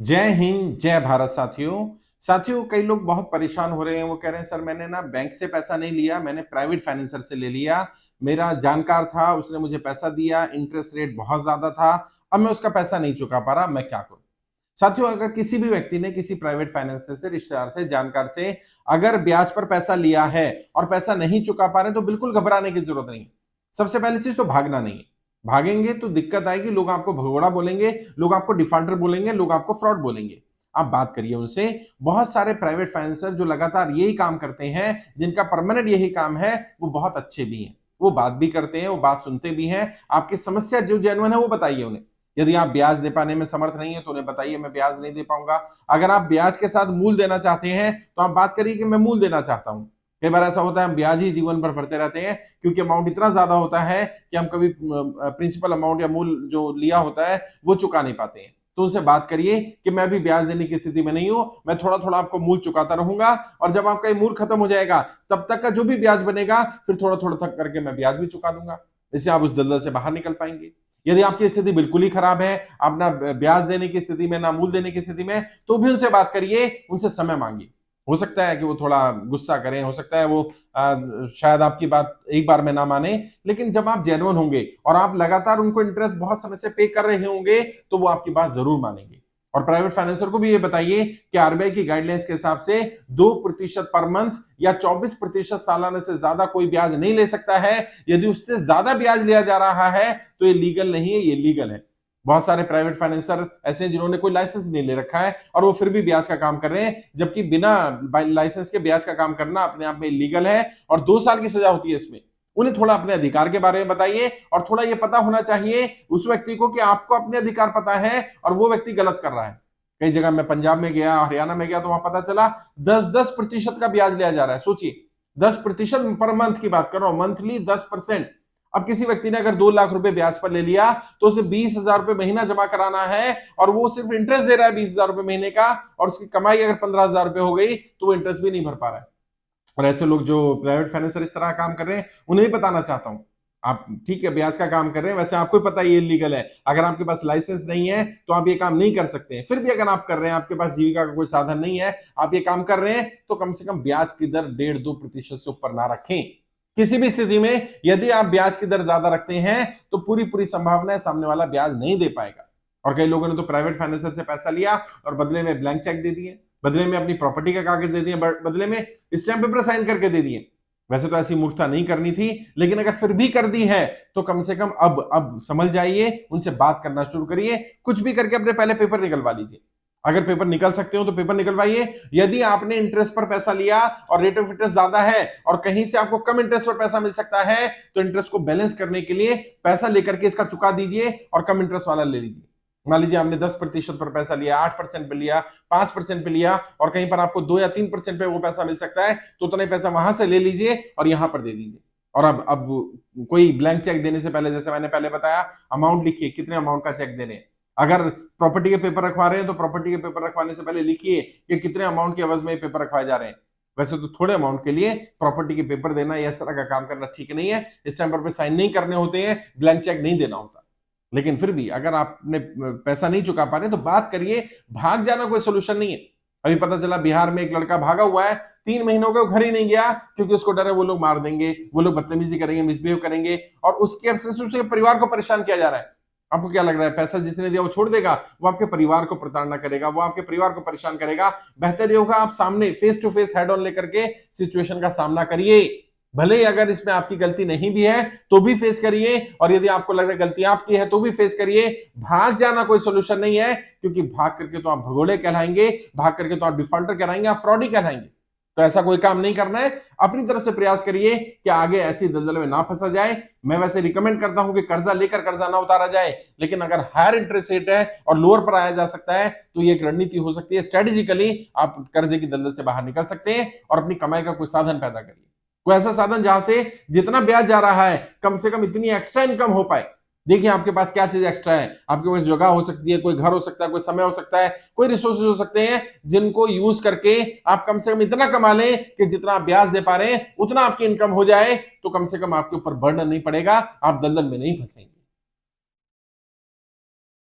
जय हिंद, जय भारत साथियों कई लोग बहुत परेशान हो रहे हैं। वो कह रहे हैं सर मैंने ना बैंक से पैसा नहीं लिया, मैंने प्राइवेट फाइनेंसर से ले लिया। मेरा जानकार था, उसने मुझे पैसा दिया, इंटरेस्ट रेट बहुत ज्यादा था। अब मैं उसका पैसा नहीं चुका पा रहा, मैं क्या करूं? साथियों, अगर किसी भी व्यक्ति ने किसी प्राइवेट फाइनेंसर से, रिश्तेदार से, जानकार से अगर ब्याज पर पैसा लिया है और पैसा नहीं चुका पा रहे तो बिल्कुल घबराने की जरूरत नहीं। सबसे पहली चीज तो भागना नहीं है। भागेंगे तो दिक्कत आएगी, लोग आपको भगोड़ा बोलेंगे, लोग आपको डिफॉल्टर बोलेंगे, लोग आपको फ्रॉड बोलेंगे। आप बात करिए उनसे। बहुत सारे प्राइवेट फाइनेंसर जो लगातार यही काम करते हैं, जिनका परमानेंट यही काम है, वो बहुत अच्छे भी हैं। वो बात भी करते हैं, वो बात सुनते भी हैं। आपकी समस्या जो जेन्युइन है वो बताइए उन्हें। यदि आप ब्याज दे पाने में समर्थ नहीं है तो उन्हें बताइए मैं ब्याज नहीं दे पाऊंगा। अगर आप ब्याज के साथ मूल देना चाहते हैं तो आप बात करिए कि मैं मूल देना चाहता हूं। कई बार ऐसा होता है हम ब्याज ही जीवन भर भरते रहते हैं, क्योंकि अमाउंट इतना ज्यादा होता है कि हम कभी प्रिंसिपल अमाउंट या मूल जो लिया होता है वो चुका नहीं पाते हैं। तो उनसे बात करिए कि मैं अभी ब्याज देने की स्थिति में नहीं हूं, मैं थोड़ा थोड़ा आपको मूल चुकाता रहूंगा, और जब आपका ये मूल खत्म हो जाएगा तब तक का जो भी ब्याज बनेगा फिर थोड़ा थोड़ा तक करके मैं ब्याज भी चुका दूंगा। इससे आप उस दलदल से बाहर निकल पाएंगे। यदि आपकी स्थिति बिल्कुल ही खराब है, आप ना ब्याज देने की स्थिति में ना मूल देने की स्थिति में, तो भी उनसे बात करिए, उनसे समय मांगिए। हो सकता है कि वो थोड़ा गुस्सा करें, हो सकता है वो शायद आपकी बात एक बार में ना माने, लेकिन जब आप जेन्युइन होंगे और आप लगातार उनको इंटरेस्ट बहुत समय से पे कर रहे होंगे तो वो आपकी बात जरूर मानेंगे। और प्राइवेट फाइनेंसर को भी ये बताइए कि आरबीआई की गाइडलाइंस के हिसाब से 2% पर मंथ या 24% सालाना से ज्यादा कोई ब्याज नहीं ले सकता है। यदि उससे ज्यादा ब्याज लिया जा रहा है तो ये लीगल नहीं है, ये लीगल है। बहुत सारे प्राइवेट फाइनेंसर ऐसे हैं जिन्होंने कोई लाइसेंस नहीं ले रखा है और वो फिर भी ब्याज का काम कर रहे हैं, जबकि बिना लाइसेंस के ब्याज का काम करना अपने आप में इलीगल है और 2 साल की सजा होती है इसमें। उन्हें थोड़ा अपने अधिकार के बारे में बताइए, और थोड़ा ये पता होना चाहिए उस व्यक्ति को कि आपको अपने अधिकार पता है और वो व्यक्ति गलत कर रहा है। कई जगह मैं पंजाब में गया, हरियाणा में गया, तो वहां पता चला 10-10% का ब्याज लिया जा रहा है। सोचिए, 10% पर मंथ की बात कर रहा हूं, मंथली 10%। अब किसी व्यक्ति ने अगर 2 लाख रुपए ब्याज पर ले लिया तो उसे 20,000 रुपए महीना जमा कराना है, और वो सिर्फ इंटरेस्ट दे रहा है 20,000 रुपए महीने का, और उसकी कमाई अगर 15,000 रुपए हो गई तो वो इंटरेस्ट भी नहीं भर पा रहा है। और ऐसे लोग जो प्राइवेट फाइनेंसर इस तरह काम कर रहे हैं उन्हें ही बताना चाहता हूं। आप ठीक है ब्याज का काम कर रहे हैं, वैसे आपको पता है ये इलीगल है। अगर आपके पास लाइसेंस नहीं है तो आप ये काम नहीं कर सकते हैं। फिर भी अगर आप कर रहे हैं, आपके पास जीविका का कोई साधन नहीं है, आप ये काम कर रहे हैं, तो कम से कम ब्याज की दर 1.5-2% से ऊपर ना रखें। किसी भी स्थिति में यदि आप ब्याज की दर ज्यादा रखते हैं तो पूरी पूरी संभावना है सामने वाला ब्याज नहीं दे पाएगा। और कई लोगों ने तो प्राइवेट फाइनेंसर से पैसा लिया और बदले में ब्लैंक चेक दे दिए, बदले में अपनी प्रॉपर्टी का कागज दे दिए, बदले में स्टैंप पेपर साइन करके दे दिए। वैसे तो ऐसी मूर्खता नहीं करनी थी, लेकिन अगर फिर भी कर दी है तो कम से कम अब समझ जाइए, उनसे बात करना शुरू करिए, कुछ भी करके अपने पहले पेपर निकलवा लीजिए। अगर पेपर निकल सकते हो तो पेपर निकलवाइए। यदि आपने इंटरेस्ट पर पैसा लिया और रेट ऑफ इंटरेस्ट ज्यादा है और कहीं से आपको कम इंटरेस्ट पर पैसा मिल सकता है, तो इंटरेस्ट को बैलेंस करने के लिए पैसा लेकर के इसका चुका दीजिए और कम इंटरेस्ट वाला ले लीजिए। मान लीजिए आपने 10% पर पैसा लिया, 8% पे लिया, 5% पे लिया, और कहीं पर आपको 2 या 3% पे वो पैसा मिल सकता है, तो उतना ही पैसा वहां से ले लीजिए और यहां पर दे दीजिए। और अब कोई ब्लैंक चेक देने से पहले, जैसे मैंने पहले बताया, अमाउंट लिखिए, कितने अमाउंट का चेक दे रहे हैं। अगर प्रॉपर्टी के पेपर रखवा रहे हैं तो प्रॉपर्टी के पेपर रखवाने से पहले लिखिए कि कितने अमाउंट के एवज में पेपर रखवाए जा रहे हैं। वैसे तो थोड़े अमाउंट के लिए प्रॉपर्टी के पेपर देना या इस तरह का काम करना ठीक नहीं है। इस टाइम पर साइन नहीं करने होते हैं, ब्लैंक चेक नहीं देना होता। लेकिन फिर भी अगर आपने पैसा नहीं चुका पा रहे तो बात करिए। भाग जाना कोई सोल्यूशन नहीं है। अभी पता चला बिहार में एक लड़का भागा हुआ है, 3 महीनों के घर ही नहीं गया, क्योंकि उसको डर है वो लोग मार देंगे, वो लोग बदतमीजी करेंगे, मिसबिहेव करेंगे, और उसके अफसोस से उसके परिवार को परेशान किया जा रहा है। आपको क्या लग रहा है पैसा जिसने दिया वो छोड़ देगा? वो आपके परिवार को प्रताड़ना करेगा, वो आपके परिवार को परेशान करेगा। बेहतर ये होगा आप सामने face to face head on लेकर के सिचुएशन का सामना करिए। भले ही अगर इसमें आपकी गलती नहीं भी है तो भी फेस करिए, और यदि आपको लग रहा है गलती आपकी है तो भी फेस करिए। भाग जाना कोई सोल्यूशन नहीं है, क्योंकि भाग करके तो आप भगोड़े कहलाएंगे, भाग करके तो आप डिफॉल्टर कहलाएंगे, आप फ्रॉडी कहलाएंगे। तो ऐसा कोई काम नहीं करना है। अपनी तरफ से प्रयास करिए कि आगे ऐसी दलदल में ना फंसा जाए। मैं वैसे रिकमेंड करता हूं कि कर्जा लेकर कर्जा ना उतारा जाए, लेकिन अगर हायर इंटरेस्ट रेट है और लोअर पर आया जा सकता है तो ये एक रणनीति हो सकती है। स्ट्रेटेजिकली आप कर्जे की दलदल से बाहर निकल सकते हैं और अपनी कमाई का कोई साधन पैदा करिए। कोई ऐसा साधन जहां से जितना ब्याज जा रहा है कम से कम इतनी एक्स्ट्रा इनकम हो पाए। देखिए आपके पास क्या चीज एक्स्ट्रा है। आपके पास जगह हो सकती है, कोई घर हो सकता है, कोई समय हो सकता है, कोई रिसोर्सेज हो सकते हैं, जिनको यूज करके आप कम से कम इतना कमा लें कि जितना आप ब्याज दे पा रहे हैं उतना आपकी इनकम हो जाए, तो कम से कम आपके ऊपर बर्डन नहीं पड़ेगा, आप दलदल में नहीं फंसेंगे।